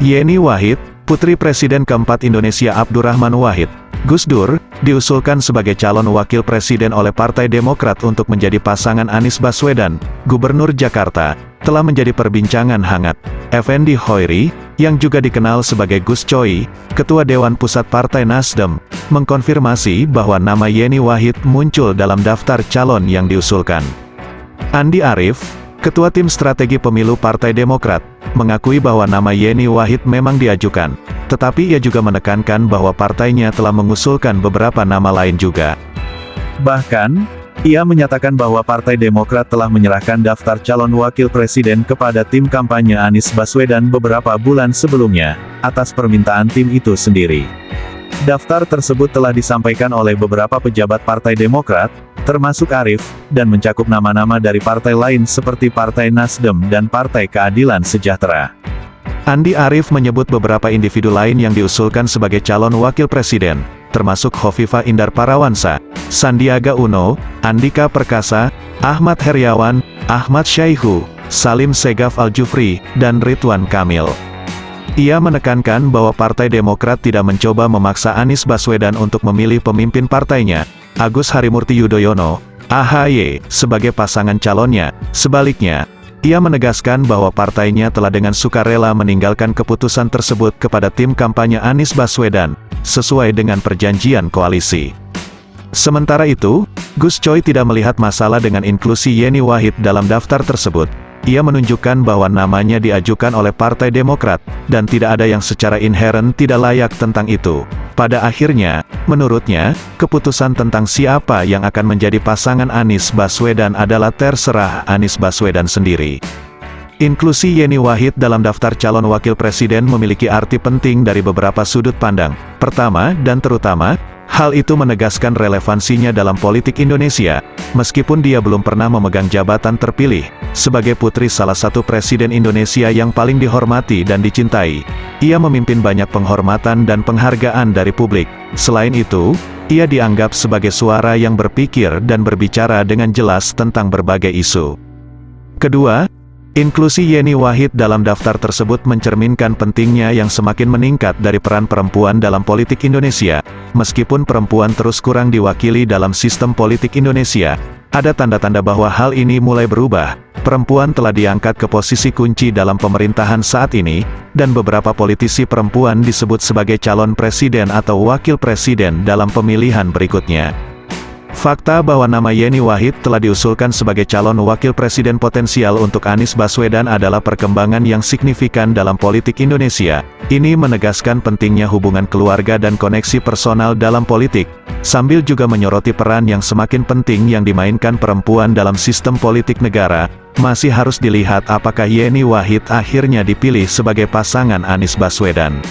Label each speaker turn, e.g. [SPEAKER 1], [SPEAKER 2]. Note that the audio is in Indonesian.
[SPEAKER 1] Yeni Wahid, putri Presiden keempat Indonesia Abdurrahman Wahid, Gus Dur, diusulkan sebagai calon wakil presiden oleh Partai Demokrat untuk menjadi pasangan Anies Baswedan, Gubernur Jakarta, telah menjadi perbincangan hangat. Effendi Hoiri, yang juga dikenal sebagai Gus Coy, Ketua Dewan Pusat Partai Nasdem, mengkonfirmasi bahwa nama Yeni Wahid muncul dalam daftar calon yang diusulkan. Andi Arief, Ketua Tim Strategi Pemilu Partai Demokrat, mengakui bahwa nama Yeni Wahid memang diajukan, tetapi ia juga menekankan bahwa partainya telah mengusulkan beberapa nama lain juga. Bahkan, ia menyatakan bahwa Partai Demokrat telah menyerahkan daftar calon wakil presiden kepada tim kampanye Anies Baswedan beberapa bulan sebelumnya, atas permintaan tim itu sendiri. Daftar tersebut telah disampaikan oleh beberapa pejabat Partai Demokrat, termasuk Arief, dan mencakup nama-nama dari partai lain seperti Partai Nasdem dan Partai Keadilan Sejahtera. Andi Arief menyebut beberapa individu lain yang diusulkan sebagai calon wakil presiden, termasuk Khofifah Indar Parawansa, Sandiaga Uno, Andika Perkasa, Ahmad Heriawan, Ahmad Syaihu, Salim Segaf Al-Jufri, dan Ridwan Kamil. Ia menekankan bahwa Partai Demokrat tidak mencoba memaksa Anies Baswedan untuk memilih pemimpin partainya, Agus Harimurti Yudhoyono, AHY, sebagai pasangan calonnya. Sebaliknya, ia menegaskan bahwa partainya telah dengan sukarela meninggalkan keputusan tersebut kepada tim kampanye Anies Baswedan, sesuai dengan perjanjian koalisi. Sementara itu, Gus Coy tidak melihat masalah dengan inklusi Yeni Wahid dalam daftar tersebut. Ia menunjukkan bahwa namanya diajukan oleh Partai Demokrat, dan tidak ada yang secara inheren tidak layak tentang itu. Pada akhirnya, menurutnya, keputusan tentang siapa yang akan menjadi pasangan Anies Baswedan adalah terserah Anies Baswedan sendiri. Inklusi Yeni Wahid dalam daftar calon wakil presiden memiliki arti penting dari beberapa sudut pandang. Pertama, dan terutama, hal itu menegaskan relevansinya dalam politik Indonesia, meskipun dia belum pernah memegang jabatan terpilih. Sebagai putri salah satu presiden Indonesia yang paling dihormati dan dicintai, ia memimpin banyak penghormatan dan penghargaan dari publik. Selain itu, ia dianggap sebagai suara yang berpikir dan berbicara dengan jelas tentang berbagai isu. Kedua, inklusi Yeni Wahid dalam daftar tersebut mencerminkan pentingnya yang semakin meningkat dari peran perempuan dalam politik Indonesia. Meskipun perempuan terus kurang diwakili dalam sistem politik Indonesia, ada tanda-tanda bahwa hal ini mulai berubah. Perempuan telah diangkat ke posisi kunci dalam pemerintahan saat ini, dan beberapa politisi perempuan disebut sebagai calon presiden atau wakil presiden dalam pemilihan berikutnya. Fakta bahwa nama Yeni Wahid telah diusulkan sebagai calon wakil presiden potensial untuk Anies Baswedan adalah perkembangan yang signifikan dalam politik Indonesia. Ini menegaskan pentingnya hubungan keluarga dan koneksi personal dalam politik, sambil juga menyoroti peran yang semakin penting yang dimainkan perempuan dalam sistem politik negara. Masih harus dilihat apakah Yeni Wahid akhirnya dipilih sebagai pasangan Anies Baswedan.